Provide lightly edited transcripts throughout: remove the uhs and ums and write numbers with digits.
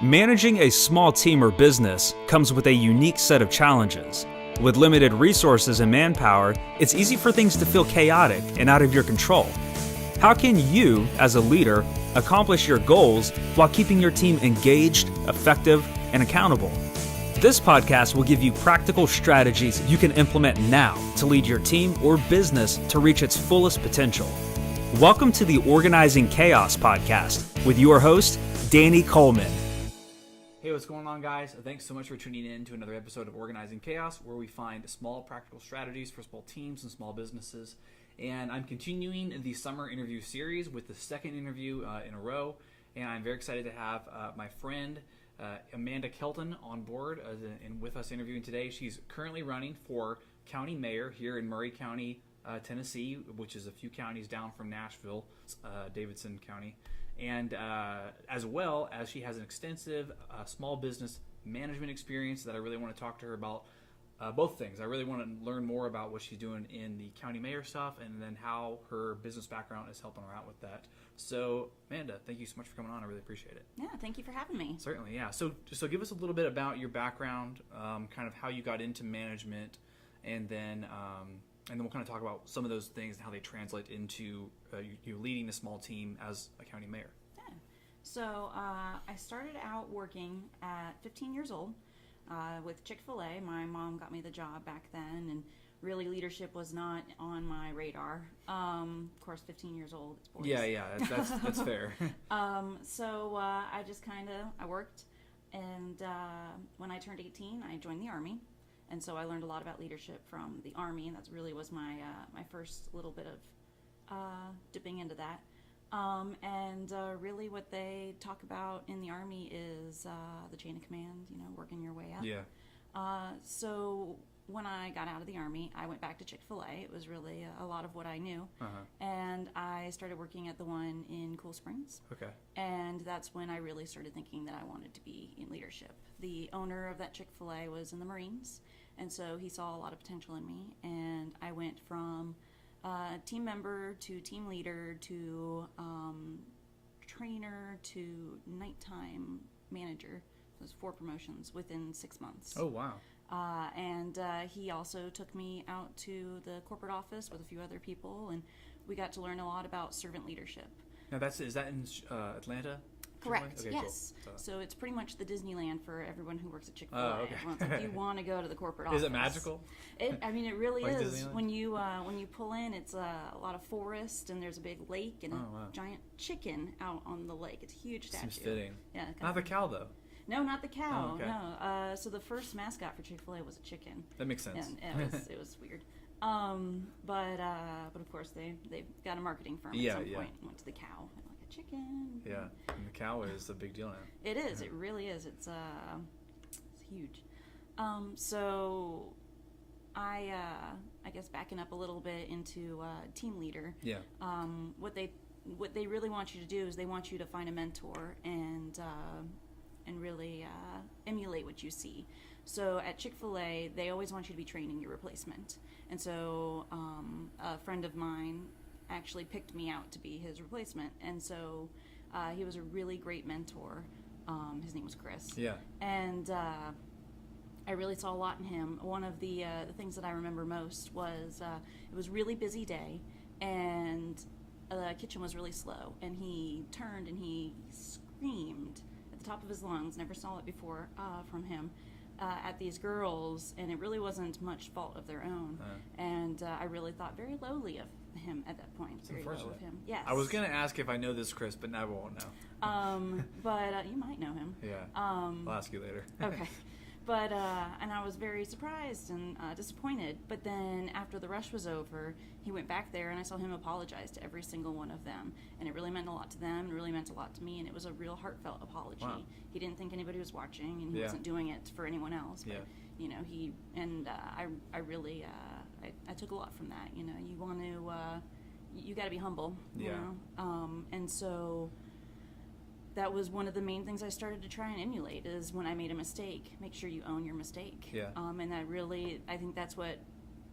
Managing a small team or business comes with a unique set of challenges. With limited resources and manpower, it's easy for things to feel chaotic and out of your control. How can you, as a leader, accomplish your goals while keeping your team engaged, effective, and accountable? This podcast will give you practical strategies you can implement now to lead your team or business to reach its fullest potential. Welcome to the Organizing Chaos podcast with your host, Danny Coleman. Hey, what's going on, guys? Thanks so much for tuning in to another episode of Organizing Chaos, where we find small practical strategies for small teams and small businesses. And I'm continuing the summer interview series with the second interview in a row. And I'm very excited to have my friend Amanda Kelton on board and with us interviewing today. She's currently running for county mayor here in Murray County, Tennessee, which is a few counties down from Nashville, Davidson County. And as well as she has an extensive small business management experience that I really want to talk to her about both things. I really want to learn more about what she's doing in the county mayor stuff and then how her business background is helping her out with that. So, Amanda, thank you so much for coming on. I really appreciate it. Yeah, thank you for having me. Certainly, yeah. So give us a little bit about your background, kind of how you got into management, and then we'll kind of talk about some of those things and how they translate into you leading a small team as a county mayor. Yeah. So I started out working at 15 years old with Chick-fil-A. My mom got me the job back then, and really leadership was not on my radar. Of course, 15 years old, it's boys. Yeah, that's fair. So I just I worked, and when I turned 18, I joined the Army. And so I learned a lot about leadership from the Army, and that really was my my first little bit of dipping into that. Really what they talk about in the Army is the chain of command, working your way up. Yeah. So when I got out of the Army, I went back to Chick-fil-A. It was really a lot of what I knew. And I started working at the one in Cool Springs. Okay. And that's when I really started thinking that I wanted to be in leadership. The owner of that Chick-fil-A was in the Marines, and so he saw a lot of potential in me. And I went from team member to team leader to trainer to nighttime manager. Those 4 promotions within 6 months. Oh, wow. He also took me out to the corporate office with a few other people, and we got to learn a lot about servant leadership. Now, is that in Atlanta? Correct. Okay, yes. Cool. So it's pretty much the Disneyland for everyone who works at Chick-fil-A. Oh, okay. Everyone's like, you want to go to the corporate office. Is it magical? It really like is. Disneyland? When you pull in, it's a lot of forest, and there's a big lake and a giant chicken out on the lake. It's a huge statue. Seems fitting. Yeah. Not the cow, though. No, not the cow. Oh, okay. No. So the first mascot for Chick-fil-A was a chicken. That makes sense. And it was weird. But of course they got a marketing firm at some point and went to the cow. Like a chicken. Yeah, and the cow is a big deal now. It is. It really is. It's huge. So I guess backing up a little bit into team leader. Yeah. What they really want you to do is they want you to find a mentor and really emulate what you see. So at Chick-fil-A, they always want you to be training your replacement. And so a friend of mine actually picked me out to be his replacement. And so he was a really great mentor. His name was Chris. Yeah. And I really saw a lot in him. One of the things that I remember most was it was a really busy day, and the kitchen was really slow. And he turned and he screamed at the top of his lungs, never saw it before from him, at these girls, and it really wasn't much fault of their own. And I really thought very lowly of him at that point. It's very low unfortunate. of him. Yes. I was going to ask if I know this Chris, but now I won't know. But you might know him. Yeah. I'll ask you later. Okay. But, and I was very surprised and disappointed. But then after the rush was over, he went back there, and I saw him apologize to every single one of them. And it really meant a lot to them, and it really meant a lot to me, and it was a real heartfelt apology. Wow. He didn't think anybody was watching, and he wasn't doing it for anyone else. But, I really, I took a lot from that. You want to, you got to be humble. You know? And so that was one of the main things I started to try and emulate is when I made a mistake, make sure you own your mistake. Yeah. And that really, I think that's what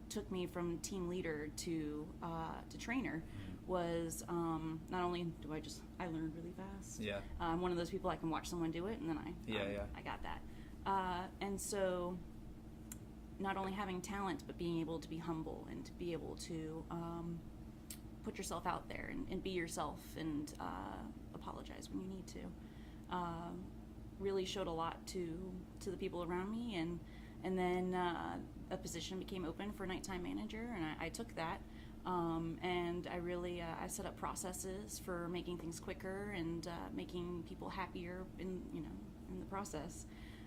took me from team leader to trainer was not only do I learned really fast. Yeah. I'm one of those people I can watch someone do it and then I got that. And so not only having talent, but being able to be humble and to be able to put yourself out there and be yourself and apologize when you need to. Really showed a lot to the people around me, and then a position became open for nighttime manager, and I took that. And I really I set up processes for making things quicker and making people happier in the process.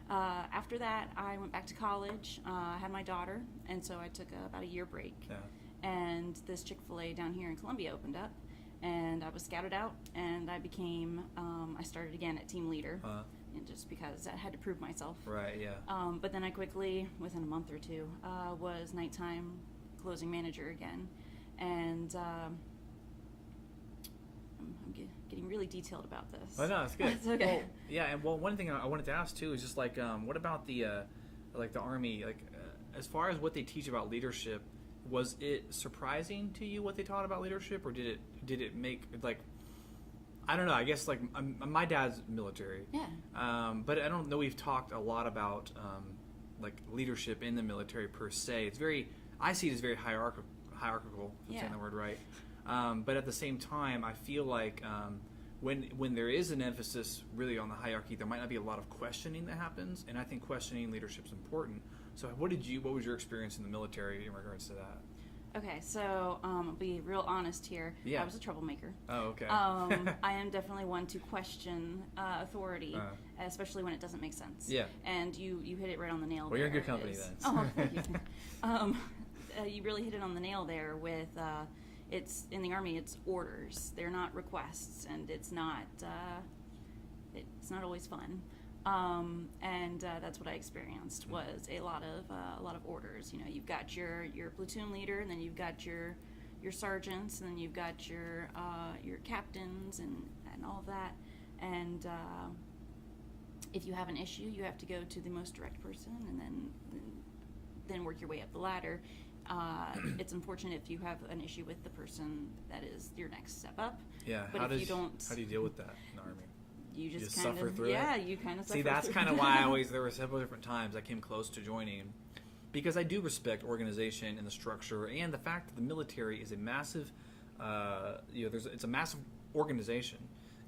After that, I went back to college. I had my daughter, and so I took about a year break. Yeah. And this Chick-fil-A down here in Columbia opened up, and I was scouted out, and I became I started again at team leader, and just because I had to prove myself. Right. Yeah. But then I quickly, within a month or two, was nighttime closing manager again. And I'm getting really detailed about this. Oh, no, it's good. It's okay. Well, yeah, and one thing I wanted to ask too is just like, what about the Army? Like, as far as what they teach about leadership, was it surprising to you what they taught about leadership, or did it make like, I don't know. I guess like my dad's military. Yeah. But I don't know. We've talked a lot about like leadership in the military per se. I see it as very hierarchical, if I'm saying the word right. But at the same time, I feel like when there is an emphasis really on the hierarchy, there might not be a lot of questioning that happens, and I think questioning leadership is important. So what was your experience in the military in regards to that? Okay, so I'll be real honest here. Yeah. I was a troublemaker. Oh, okay. I am definitely one to question authority, especially when it doesn't make sense. Yeah. And you hit it right on the nail. Well, you're in there. good company then. Oh, thank you. You really hit it on the nail there with it's in the Army, it's orders. They're not requests, and it's not always fun. And that's what I experienced was a lot of orders. You know, you've got your platoon leader, and then you've got your sergeants, and then you've got your captains and all of that. And if you have an issue, you have to go to the most direct person, and then work your way up the ladder. It's unfortunate if you have an issue with the person that is your next step up. Yeah. But How do you deal with that in the Army? You just kind suffer of, through it? Yeah, you kind of suffer. See, that's through kind of it. why there were several different times I came close to joining, because I do respect organization and the structure and the fact that the military is a massive, it's a massive organization.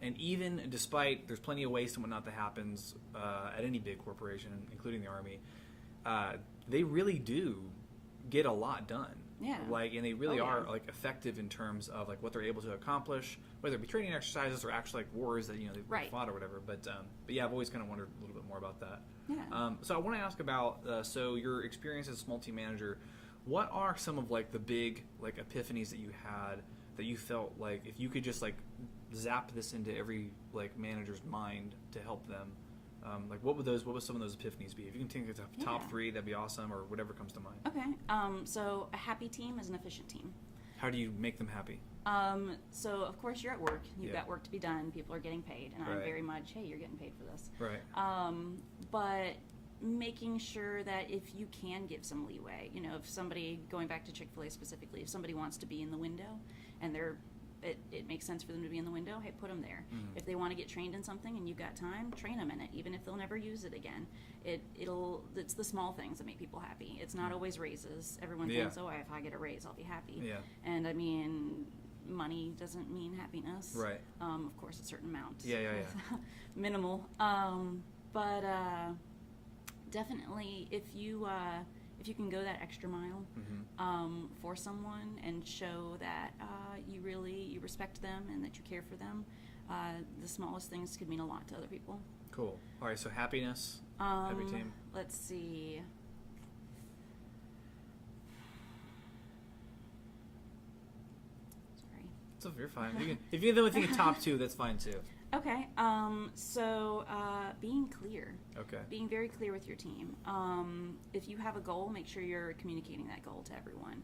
And even despite there's plenty of waste and whatnot that happens at any big corporation, including the Army, they really do get a lot done. Yeah. And they really are effective in terms of like what they're able to accomplish, whether it be training exercises or actually like wars that they've fought or whatever. But yeah, I've always kind of wondered a little bit more about that. Yeah. So I want to ask about so your experience as a small team manager. What are some of like the big like epiphanies that you had that you felt like if you could just like zap this into every like manager's mind to help them? What would some of those epiphanies be? If you can think of the top three, that'd be awesome, or whatever comes to mind. Okay. So a happy team is an efficient team. How do you make them happy? So of course you're at work. You've got work to be done. People are getting paid, and I'm very much, hey, you're getting paid for this. Right. But making sure that if you can give some leeway, if somebody, going back to Chick-fil-A specifically, if somebody wants to be in the window and it makes sense for them to be in the window, hey, put them there. Mm-hmm. If they want to get trained in something and you've got time, train them in it, even if they'll never use it again. It's the small things that make people happy. It's not always raises. Everyone thinks, if I get a raise, I'll be happy. Yeah. And I mean, money doesn't mean happiness. Right. Of course, a certain amount. Yeah. Minimal. But definitely, if you can go that extra mile for someone and show that you respect them and that you care for them, the smallest things could mean a lot to other people. Cool. All right, so happiness, happy team. Let's see. Sorry. So you're fine. If you only think of top two, that's fine too. Okay. So being clear. Okay. Being very clear with your team. If you have a goal, make sure you're communicating that goal to everyone,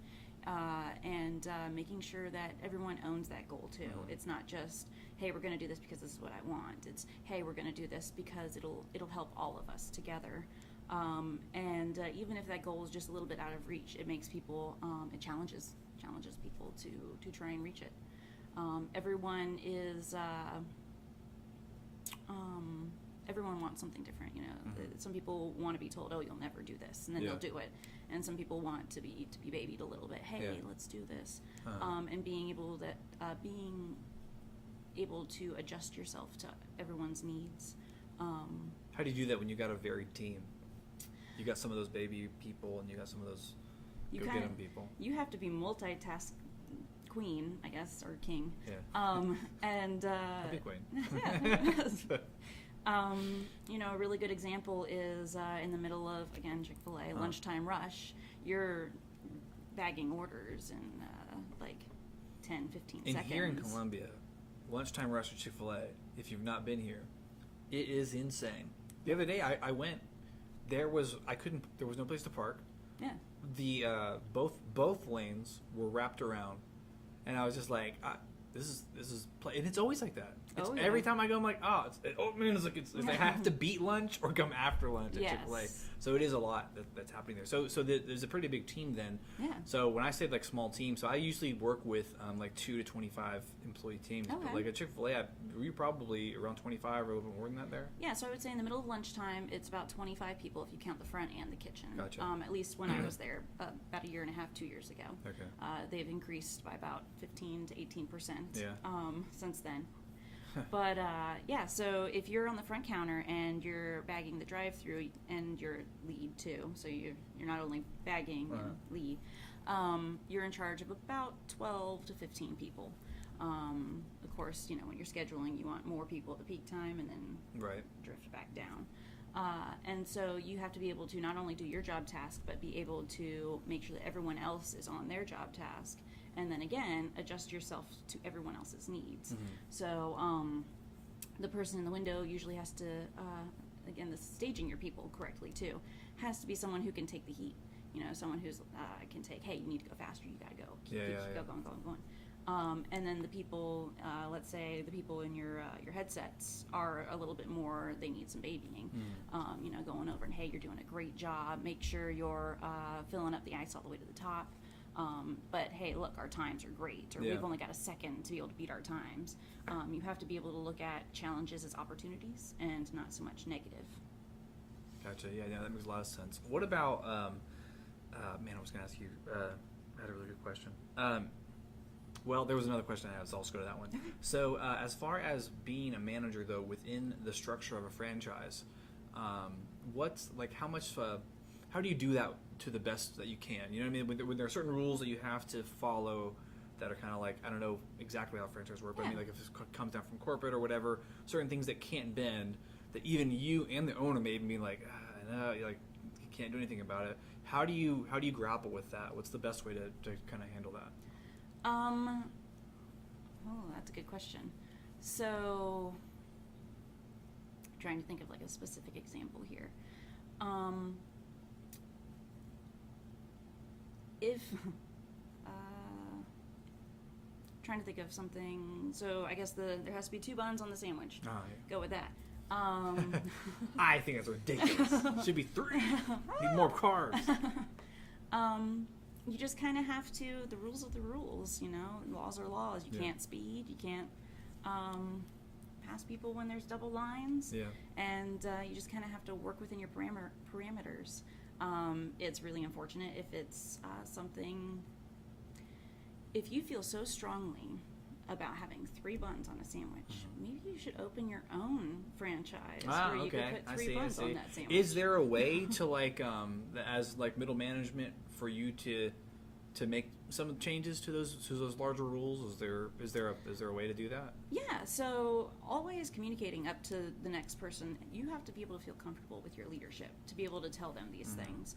and making sure that everyone owns that goal too. Mm-hmm. It's not just, hey, we're going to do this because this is what I want. It's, hey, we're going to do this because it'll help all of us together. And even if that goal is just a little bit out of reach, it makes people, it challenges people to try and reach it. Everyone is everyone wants something different. Some people want to be told, "Oh, you'll never do this," and then they'll do it. And some people want to be babied a little bit. Hey, let's do this. And being able to adjust yourself to everyone's needs. How do you do that when you got a varied team? You got some of those baby people, and you got some of those go-get-em people. You have to be multitask queen, I guess, or king. Yeah. And I'll be queen. A really good example is in the middle of, again, Chick-fil-A lunchtime rush. You're bagging orders in like 10, 15 seconds. And here in Columbia, lunchtime rush at Chick-fil-A, if you've not been here, it is insane. The other day I went, there was no place to park. Yeah. The both lanes were wrapped around, and I was just like, this is and it's always like that. Every time I go, I'm like, it's I have to beat lunch or come after lunch at Chick-fil-A. So it is a lot that's happening there. So there's a pretty big team then. Yeah. So when I say like small team, so I usually work with like 2 to 25 employee teams. Okay. But like at Chick-fil-A, we're probably around 25 or a little bit more than that there. Yeah, so I would say in the middle of lunchtime, it's about 25 people if you count the front and the kitchen. Gotcha. At least when I was there about a year and a half, 2 years ago. Okay. They've increased by about 15 to 18% since then. But so if you're on the front counter and you're bagging the drive-through and you're lead too, so you're not only bagging and lead, you're in charge of about 12 to 15 people. Of course, when you're scheduling, you want more people at the peak time and then drift back down. And so you have to be able to not only do your job task, but be able to make sure that everyone else is on their job task. And then again, adjust yourself to everyone else's needs. Mm-hmm. So the person in the window usually has to, again, this staging your people correctly too, has to be someone who can take the heat. Someone who's can take, hey, you need to go faster, you gotta go. Keep going. And then the people, let's say the people in your headsets are a little bit more, they need some babying. Going over and, hey, you're doing a great job. Make sure you're filling up the ice all the way to the top. But hey, look, our times are great, or we've only got a second to be able to beat our times. You have to be able to look at challenges as opportunities and not so much negative. Gotcha. Yeah, that makes a lot of sense. What about, I was going to ask you, I had a really good question. Well, there was another question I had, so I'll just go to that one. So as far as being a manager, though, within the structure of a franchise, how do you do that to the best that you can? You know what I mean? When there are certain rules that you have to follow that are kind of like, I don't know exactly how franchise work, but I mean, like if it comes down from corporate or whatever, certain things that can't bend, that even you and the owner may be like, no, you can't do anything about it. How do you grapple with that? What's the best way to kind of handle that? That's a good question. So, I'm trying to think of like a specific example here. Trying to think of something. So I guess there has to be 2 buns on the sandwich. Oh, yeah. Go with that. I think that's ridiculous. Should be 3. Need more carbs. You just kind of have to. The rules are the rules. Laws are laws. You can't speed. You can't pass people when there's double lines. Yeah. And you just kind of have to work within your parameters. It's really unfortunate if it's something. If you feel so strongly about having 3 buns on a sandwich, maybe you should open your own franchise where you could put 3 buns on that sandwich. Is there a way to as middle management for you to make some changes to those larger rules? Is there a way to do that? Yeah. So always communicating up to the next person. You have to be able to feel comfortable with your leadership to be able to tell them these things.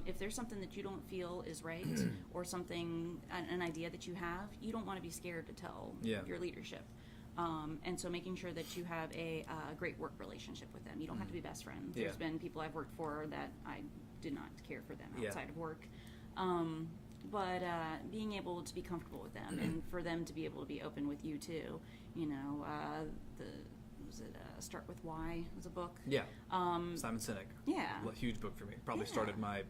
If there's something that you don't feel is right or something, an idea that you have, you don't want to be scared to tell your leadership. And so making sure that you have a great work relationship with them. You don't have to be best friends. There's been people I've worked for that I did not care for them outside of work. But being able to be comfortable with them and for them to be able to be open with you too. Start With Why was a book. Yeah. Simon Sinek. Yeah. A huge book for me. Probably started my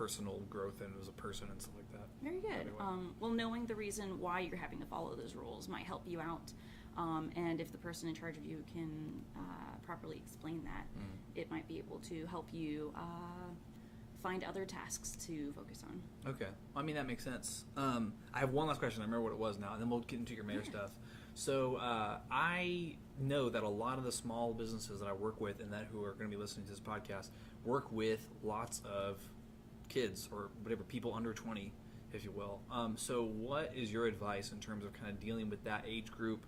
personal growth and as a person and stuff like that. Very good. Well, knowing the reason why you're having to follow those rules might help you out. And if the person in charge of you can properly explain that, it might be able to help you find other tasks to focus on. Okay. I mean, that makes sense. I have one last question. I remember what it was now, and then we'll get into your mayor stuff. So I know that a lot of the small businesses that I work with and that who are going to be listening to this podcast work with lots of kids or whatever, people under 20, if you will. So what is your advice in terms of kind of dealing with that age group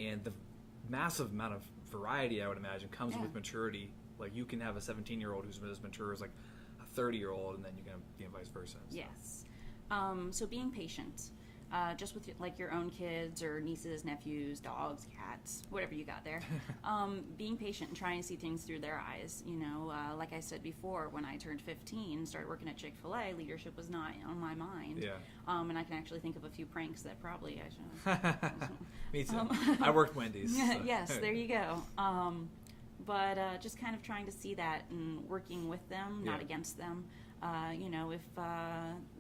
and the massive amount of variety, I would imagine, comes with maturity? Like, you can have a 17-year-old who's as mature as like a 30-year-old, and then you can be vice versa. So. Yes. So being patient, just with like your own kids or nieces, nephews, dogs, cats, whatever you got there. Being patient and trying to see things through their eyes. You know, like I said before, when I turned 15, started working at Chick-fil-A, leadership was not on my mind. Yeah. And I can actually think of a few pranks that probably I should. Me too. I worked Wendy's. So. Yes, there you go. But just kind of trying to see that and working with them, not against them. You know, if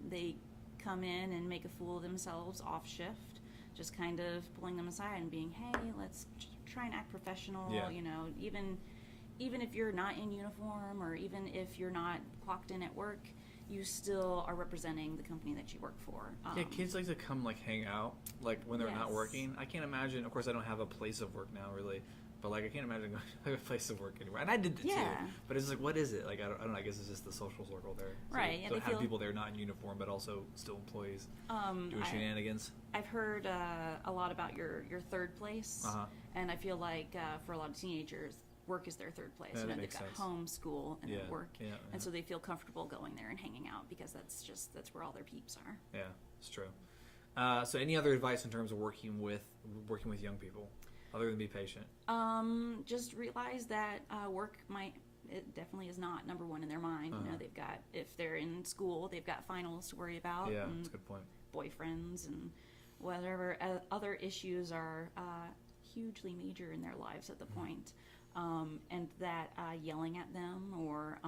they come in and make a fool of themselves off shift, just kind of pulling them aside and being, hey, let's try and act professional. You know, even if you're not in uniform or even if you're not clocked in at work, you still are representing the company that you work for. Kids like to come like hang out like when they're not working. I can't imagine. Of course, I don't have a place of work now, really. But like, I can't imagine going to a place of work anywhere. And I did it too. But it's just like, what is it? Like, I don't know. I guess it's just the social circle there. So, right. So have people there not in uniform, but also still employees doing shenanigans. I've heard a lot about your third place. And I feel like for a lot of teenagers, work is their third place. Yeah, you know, that they've makes got sense. home, school, and then work. And so they feel comfortable going there and hanging out because that's where all their peeps are. Yeah, it's true. So any other advice in terms of working with young people? Other than be patient. Just realize that it definitely is not number one in their mind. You know, they've got, if they're in school, they've got finals to worry about. Yeah, that's a good point. Boyfriends and whatever other issues are hugely major in their lives at the point. And that yelling at them or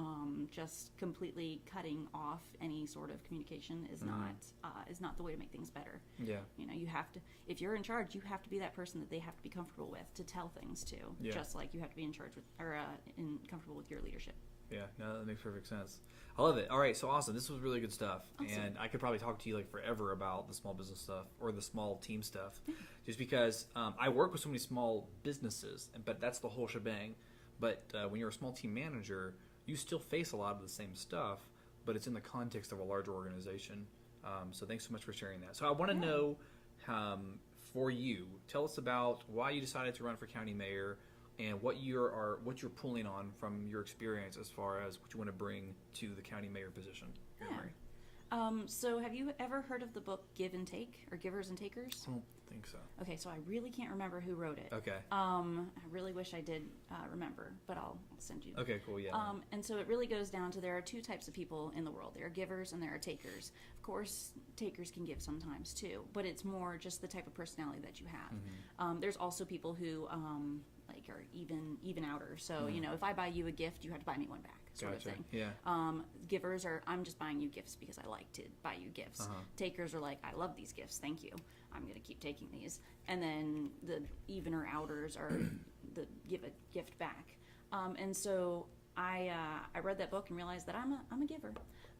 just completely cutting off any sort of communication is not the way to make things better. Yeah. You know, you have to, if you're in charge, you have to be that person that they have to be comfortable with to tell things to. Yeah. Just like you have to be in charge with or comfortable with your leadership. Yeah, no, that makes perfect sense. I love it. All right, so awesome. This was really good stuff. Awesome. And I could probably talk to you like forever about the small business stuff or the small team stuff. Just because I work with so many small businesses, but that's the whole shebang. But when you're a small team manager, you still face a lot of the same stuff, but it's in the context of a larger organization. So thanks so much for sharing that. So I want to know, for you, tell us about why you decided to run for county mayor and what you're pulling on from your experience as far as what you want to bring to the county mayor position. So have you ever heard of the book Give and Take or Givers and Takers? I don't think so. Okay, so I really can't remember who wrote it. Okay. I really wish I did remember, but I'll send you. Okay, cool, yeah. And so it really goes down to there are two types of people in the world. There are givers and there are takers. Of course, takers can give sometimes too, but it's more just the type of personality that you have. There's also people who like are even outer. So, you know, if I buy you a gift, you have to buy me one back sort of thing. Yeah. Givers are, I'm just buying you gifts because I like to buy you gifts. Takers are like, I love these gifts, thank you. I'm going to keep taking these. And then the evener outers are the give a gift back. And so I read that book and realized that I'm a giver.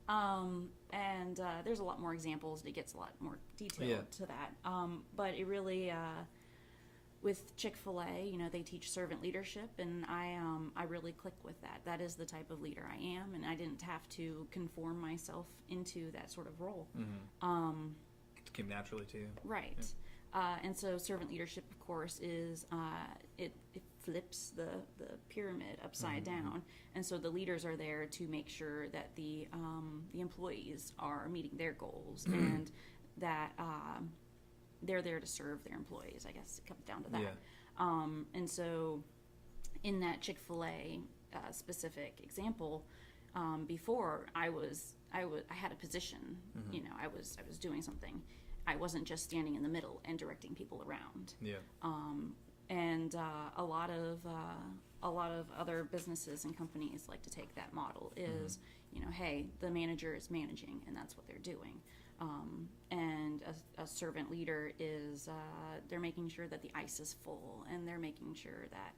And there's a lot more examples. It gets a lot more detailed to that. But it really, with Chick-fil-A, you know, they teach servant leadership, and I really click with that. That is the type of leader I am, and I didn't have to conform myself into that sort of role. It came naturally to you. Right. Yeah. And so servant leadership, of course, is it flips the pyramid upside down, and so the leaders are there to make sure that the employees are meeting their goals and that they're there to serve their employees. I guess it comes down to that. Yeah. And so in that Chick-fil-A specific example, before I had a position, you know, I was doing something. I wasn't just standing in the middle and directing people around. Yeah. And a lot of other businesses and companies like to take that model is, hey, the manager is managing and that's what they're doing. And a servant leader is, they're making sure that the ice is full, and they're making sure that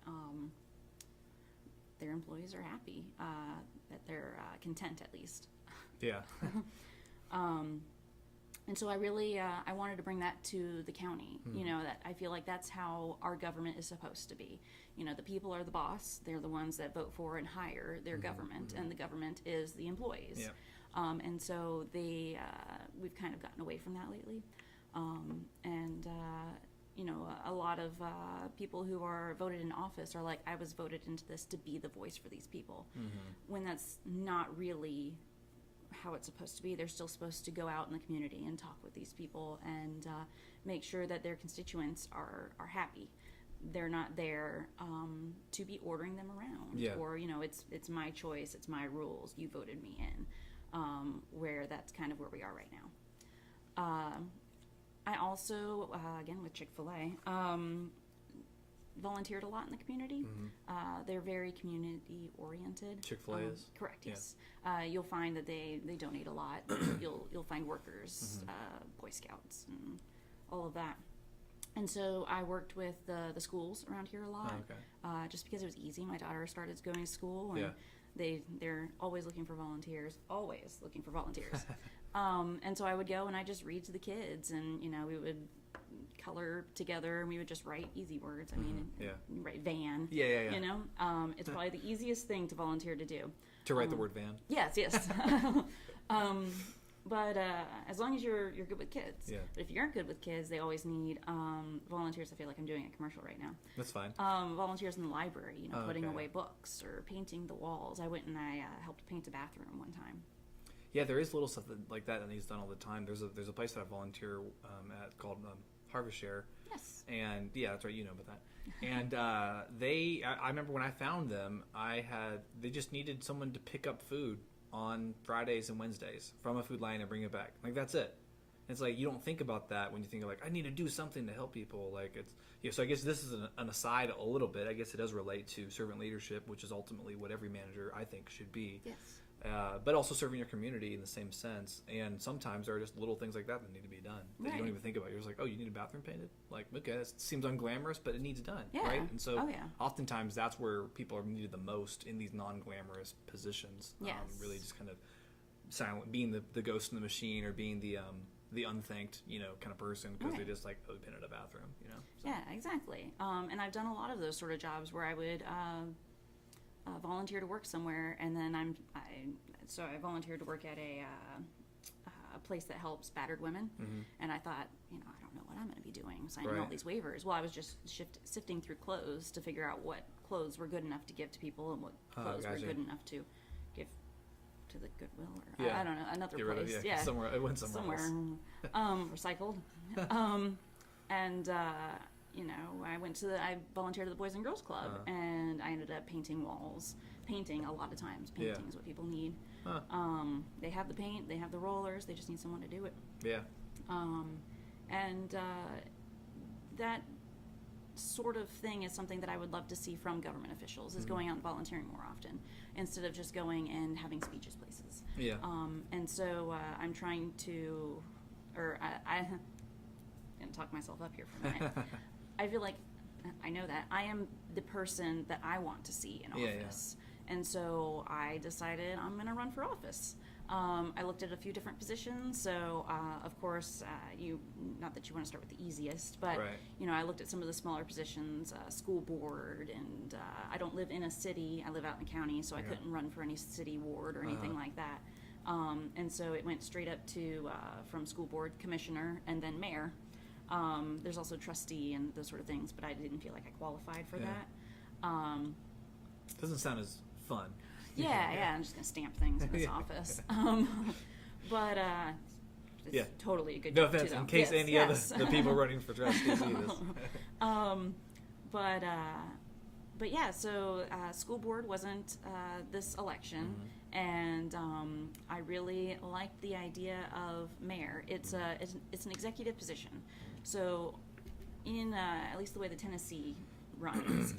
their employees are happy, that they're content at least. Yeah. And so I really, I wanted to bring that to the county, that I feel like that's how our government is supposed to be. The people are the boss. They're the ones that vote for and hire their government, and the government is the employees. Yeah. And so we've kind of gotten away from that lately. A lot of people who are voted in office are like, I was voted into this to be the voice for these people, when that's not really how it's supposed to be. They're still supposed to go out in the community and talk with these people and make sure that their constituents are happy. They're not there to be ordering them around, or it's my choice, it's my rules, you voted me in. Where that's kind of where we are right now. I also, again with Chick-fil-A, volunteered a lot in the community. They're very community oriented. Chick-fil-A is? Correct, yes. You'll find that they donate a lot. You'll find workers, Boy Scouts, and all of that. And so I worked with the schools around here a lot, just because it was easy. My daughter started going to school, and they're always looking for volunteers. And so I would go and I just read to the kids, and we would color together, and we would just write easy words. I mean, write van. It's probably the easiest thing to volunteer to do. To write the word van. Yes. But as long as you're good with kids. Yeah. But if you aren't good with kids, they always need volunteers. I feel like I'm doing a commercial right now. That's fine. Volunteers in the library, putting away books or painting the walls. I went and I helped paint a bathroom one time. Yeah, there is little stuff like that needs done all the time. There's a place that I volunteer at called Harvest Share. Yes. And yeah, that's right. You know about that. And I remember when I found them, they just needed someone to pick up food on Fridays and Wednesdays from a food line and bring it back. Like, that's it. It's like, you don't think about that when you think of, like, I need to do something to help people. Like, it's, so I guess this is an aside a little bit. I guess it does relate to servant leadership, which is ultimately what every manager, I think, should be. Yes. But also serving your community in the same sense. And sometimes there are just little things like that need to be done that you don't even think about. You're just like, oh, you need a bathroom painted? Like, okay, that seems unglamorous, but it needs done, right? And so oftentimes that's where people are needed the most, in these non-glamorous positions. Yes. Really just kind of silent, being the ghost in the machine, or being the unthanked, kind of person, because they just like, oh, we painted a bathroom, So. Yeah, exactly. And I've done a lot of those sort of jobs where I would volunteer to work somewhere, and then I volunteered to work at a place that helps battered women, and I thought, I don't know what I'm going to be doing, signing all these waivers. Well, I was just sifting through clothes to figure out what clothes were good enough to give to people, and what clothes were good enough to give to the Goodwill, or I don't know, another place. Somewhere it went somewhere else. Recycled. And I volunteered at the Boys and Girls Club, and I ended up painting walls. Painting a lot of times. Painting is what people need. They have the paint, they have the rollers, they just need someone to do it. Yeah. That sort of thing is something that I would love to see from government officials, is going out and volunteering more often, instead of just going and having speeches places. Yeah. And so I'm trying to, I'm going to talk myself up here for a minute. I feel like I know that I am the person that I want to see in office. And so I decided I'm going to run for office. I looked at a few different positions. So, of course, not that you want to start with the easiest, but, I looked at some of the smaller positions, school board, and I don't live in a city. I live out in the county, so I couldn't run for any city ward or anything like that. And so it went straight up to, from school board, commissioner, and then mayor. There's also trustee and those sort of things, but I didn't feel like I qualified for that. Doesn't sound as fun. Yeah, I'm just going to stamp things in this office. But it's totally a good job, offense, too, in case any other the people running for trustee see this. But yeah, so school board wasn't this election, and I really liked the idea of mayor. It's an executive position, so in at least the way the Tennessee runs.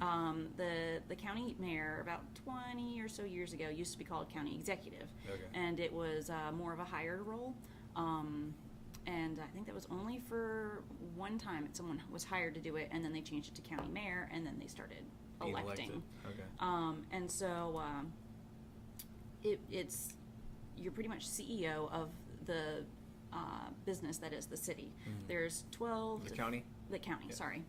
The county mayor, about 20 or so years ago, used to be called county executive, and it was more of a hired role. And I think that was only for one time that someone was hired to do it, and then they changed it to county mayor, and then they started electing. And so it's you're pretty much CEO of the business that is the city. There's 12. The county. The county. Yeah. Sorry.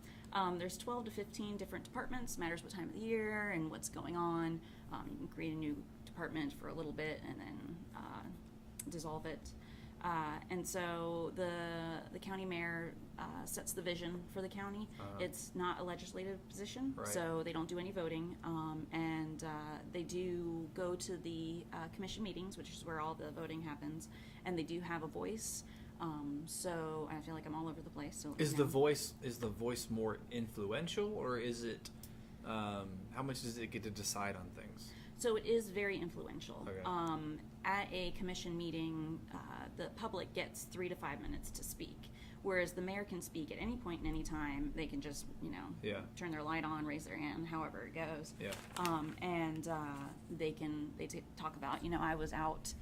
There's 12 to 15 different departments. Matters what time of the year and what's going on. You can create a new department for a little bit and then dissolve it. And so the county mayor sets the vision for the county. It's not a legislative position, so they don't do any voting. And they do go to the commission meetings, which is where all the voting happens, and they do have a voice. So I feel like I'm all over the place. So is the voice more influential, or is it how much does it get to decide on things? So it is very influential. At a commission meeting, the public gets 3 to 5 minutes to speak, whereas the mayor can speak at any point in any time. They can just, turn their light on, raise their hand, however it goes. And they talk about, I was out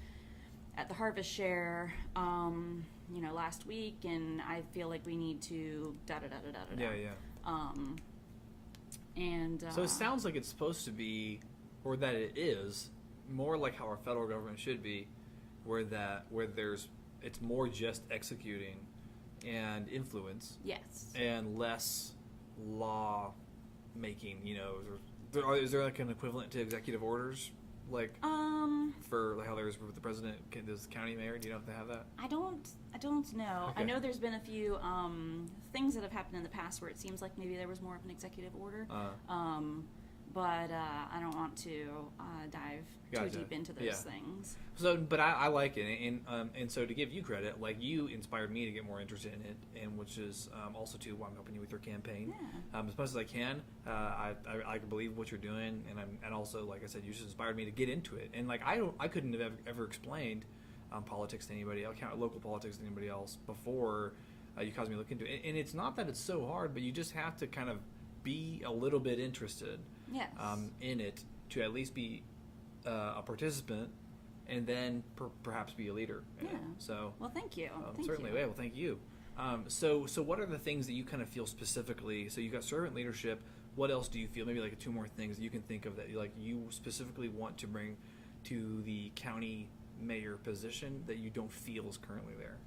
at the Harvest Share, last week, and I feel like we need to so it sounds like it's supposed to be, or that it is, more like how our federal government should be, where it's more just executing and influence, and less law making. Is there like an equivalent to executive orders, like for like how there's with the president, does the county mayor? Do you know if they have that? I don't know. I know there's been a few things that have happened in the past where it seems like maybe there was more of an executive order. But I don't want to dive too deep into those things. So, but I like it, and so to give you credit, like you inspired me to get more interested in it, and which is also too why I'm helping you with your campaign as much as I can. I believe what you're doing, and also like I said, you just inspired me to get into it. And like I couldn't have ever explained politics to anybody else, local politics to anybody else before you caused me to look into it. And it's not that it's so hard, but you just have to kind of be a little bit interested. In it to at least be a participant, and then perhaps be a leader. So, well, thank you. Certainly, well, thank you. So what are the things that you kind of feel specifically? So you got servant leadership. What else do you feel? Maybe like 2 more things that you can think of that like you specifically want to bring to the county mayor position that you don't feel is currently there.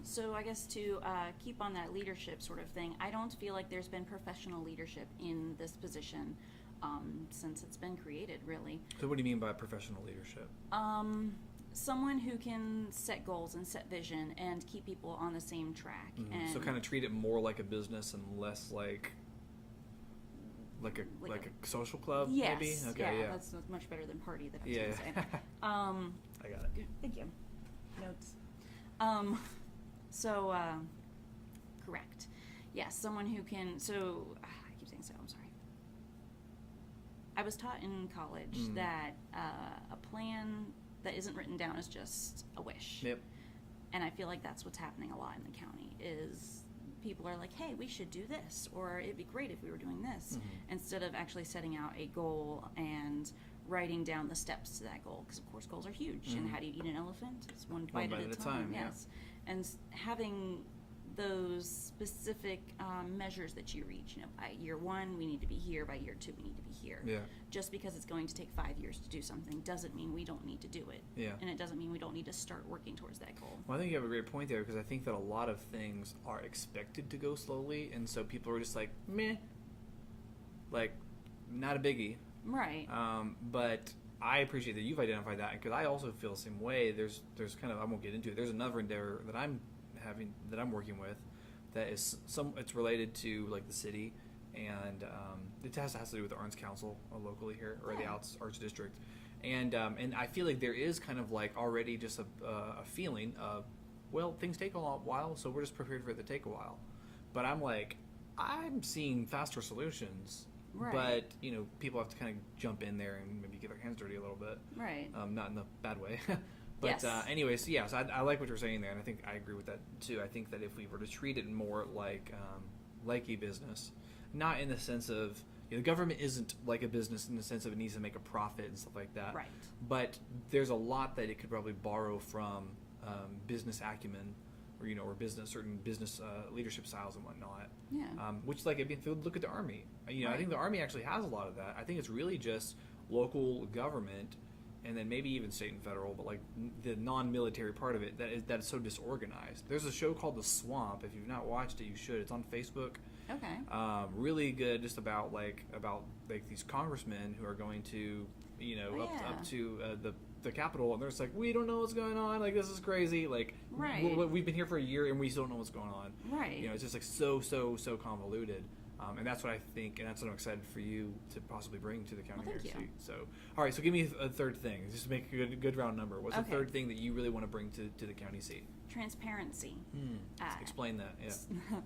So I guess to keep on that leadership sort of thing, I don't feel like there's been professional leadership in this position since it's been created, really. So what do you mean by professional leadership? Someone who can set goals and set vision and keep people on the same track. And so kind of treat it more like a business and less like a social club, maybe? Okay, yeah, that's much better than party that I was going to say. I got it. Good. Thank you. Notes. Correct. Yes, someone who can, I keep saying so, I'm sorry. I was taught in college that a plan that isn't written down is just a wish. Yep. And I feel like that's what's happening a lot in the county is people are like, hey, we should do this, or it'd be great if we were doing this, instead of actually setting out a goal and writing down the steps to that goal, because of course goals are huge. And how do you eat an elephant? It's one bite at a time. Yes. And having those specific measures that you reach, by year 1 we need to be here, by year 2 we need to be here. Just because it's going to take 5 years to do something doesn't mean we don't need to do it. And it doesn't mean we don't need to start working towards that goal. Well, I think you have a great point there, because I think that a lot of things are expected to go slowly, and so people are just like, meh, like not a biggie. Right. But I appreciate that you've identified that, because I also feel the same way. There's kind of, I won't get into it. There's another endeavor that I'm working with that is it's related to like the city, and it has to do with the Arts Council locally here, or the Arts District, and I feel like there is kind of like already just a feeling of, well, things take a while, so we're just prepared for it to take a while. But I'm seeing faster solutions. Right. But, people have to kind of jump in there and maybe get their hands dirty a little bit. Right. Not in a bad way. But anyways, so I like what you're saying there, and I think I agree with that too. I think that if we were to treat it more like a business, not in the sense of, the government isn't like a business in the sense of it needs to make a profit and stuff like that. Right. But there's a lot that it could probably borrow from business acumen, or certain business leadership styles and whatnot. Yeah. Which, like, if you look at the Army, I Right. think the Army actually has a lot of that. I think it's really just local government, and then maybe even state and federal, but like the non-military part of it that is so disorganized. There's a show called The Swamp. If you've not watched it, you should. It's on Facebook. Okay. Really good, just about these congressmen who are going to, up to the Capitol, and they're just like, we don't know what's going on. Like, this is crazy. Like, Right. we've been here for a year and we still don't know what's going on. Right. It's just like so convoluted. And that's what I think, and that's what I'm excited for you to possibly bring to the county Well, here. thank you. So, all right, so give me a third thing. Just to make a good round number. What's the Okay. third thing that you really want to bring to the county seat? Transparency. Explain that. Yeah.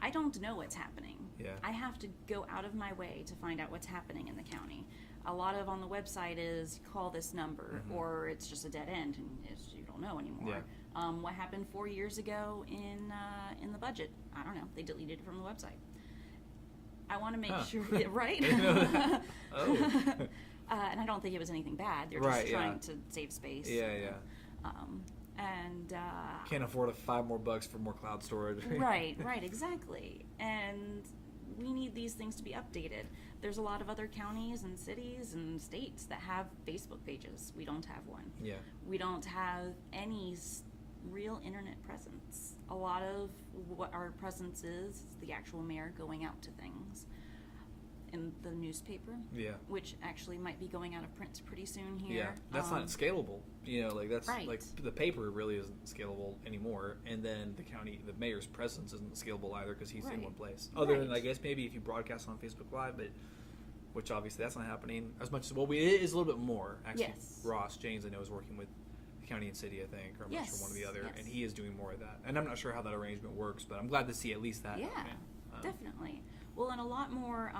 I don't know what's happening. Yeah. I have to go out of my way to find out what's happening in the county. A lot of on the website is call this number, or it's just a dead end and you don't know anymore. Yeah. What happened 4 years ago in the budget? I don't know. They deleted it from the website. I want to make sure, right? Oh. And I don't think it was anything bad. They're Right, just yeah. trying to save space. Yeah. And Can't afford $5 more for more cloud storage. right, exactly. And we need these things to be updated. There's a lot of other counties and cities and states that have Facebook pages. We don't have one. Yeah. We don't have any real internet presence. A lot of what our presence is the actual mayor going out to things in the newspaper. Yeah. Which actually might be going out of print pretty soon here. Yeah, that's not scalable. That's Right. like the paper really isn't scalable anymore, and then the mayor's presence isn't scalable either because he's in Right. one place. Other than Right. I guess maybe if you broadcast on Facebook Live, but which obviously that's not happening as much as it is a little bit more actually. Yes. Ross James, I know, is working with the county and city, I think, or I'm not sure one or the other, Yes. and he is doing more of that. And I'm not sure how that arrangement works, but I'm glad to see at least that. Yeah, happening. definitely. Well, and a lot more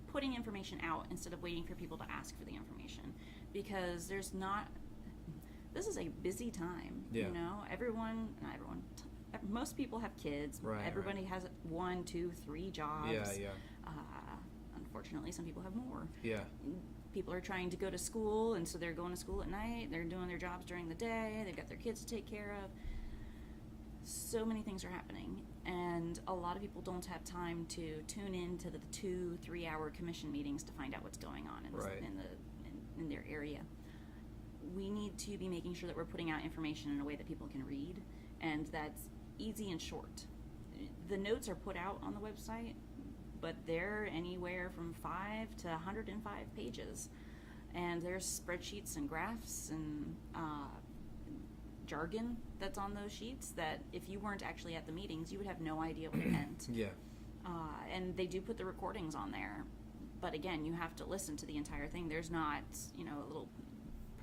putting information out instead of waiting for people to ask for the information, because this is a busy time. Yeah. Not everyone. Most people have kids. Right, Everybody has 1, 2, 3 jobs. Yeah. Unfortunately, some people have more. Yeah. People are trying to go to school, and so they're going to school at night. They're doing their jobs during the day. They've got their kids to take care of. So many things are happening, and a lot of people don't have time to tune in to the 2-3 hour commission meetings to find out what's going on Right. in their area. We need to be making sure that we're putting out information in a way that people can read, and that's easy and short. The notes are put out on the website, but they're anywhere from 5 to 105 pages, and there's spreadsheets and graphs and jargon that's on those sheets that if you weren't actually at the meetings, you would have no idea what it meant. Yeah. And they do put the recordings on there, but again, you have to listen to the entire thing. There's not, a little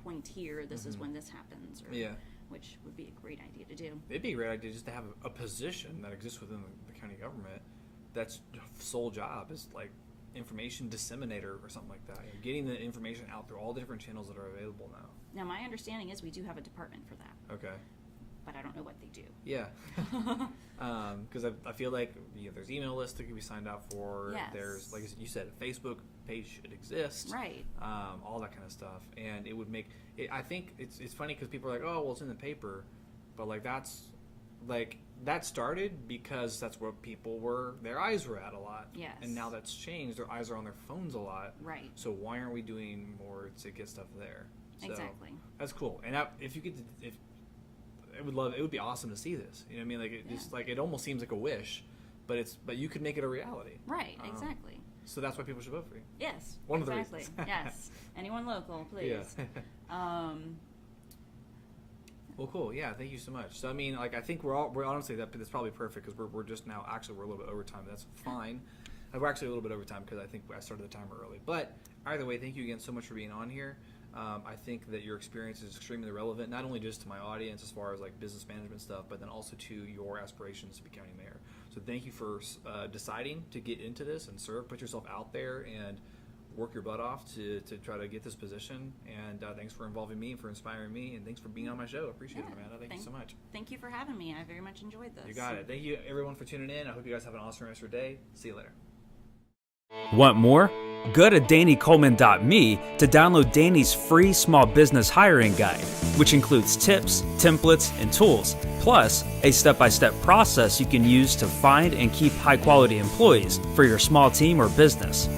point here, this is when this happens, or, Yeah. which would be a great idea to do. It'd be a great idea just to have a position that exists within the county government that's sole job is like information disseminator or something like that. Getting the information out through all the different channels that are available now. Now, my understanding is we do have a department for that, Okay. but I don't know what they do. Yeah. Because I feel like there's email lists that can be signed up for. Yes. There's, like you said, a Facebook page should exist. Right. All that kind of stuff. And it would make it, I think it's funny because people are like, oh, well, it's in the paper. But that started because that's where their eyes were at a lot. Yes. And now that's changed. Their eyes are on their phones a lot. Right. So why aren't we doing more to get stuff there? So Exactly. That's cool. And if you get to, it would be awesome to see this. You know what I mean? Like just like it almost seems like a wish, but you could make it a reality. Right, exactly. So that's why people should vote for you. Yes. One of the exactly. reasons. Yes. Anyone local, please. Yeah. Well, cool. Yeah, thank you so much. So I mean, I think we're honestly that's probably perfect because we're just now we're a little bit over time. That's fine. We're actually a little bit over time because I think I started the timer early. But either way, thank you again so much for being on here. I think that your experience is extremely relevant, not only just to my audience as far as like business management stuff, but then also to your aspirations to be county mayor. So thank you for deciding to get into this and put yourself out there and work your butt off to try to get this position. And thanks for involving me and for inspiring me, and thanks for being on my show. I appreciate it, Amanda. Thank you so much. Thank you for having me. I very much enjoyed this. You got it. Thank you everyone for tuning in. I hope you guys have an awesome rest of your day. See you later. Want more? Go to DannyColeman.me to download Danny's free small business hiring guide, which includes tips, templates, and tools, plus a step-by-step process you can use to find and keep high-quality employees for your small team or business.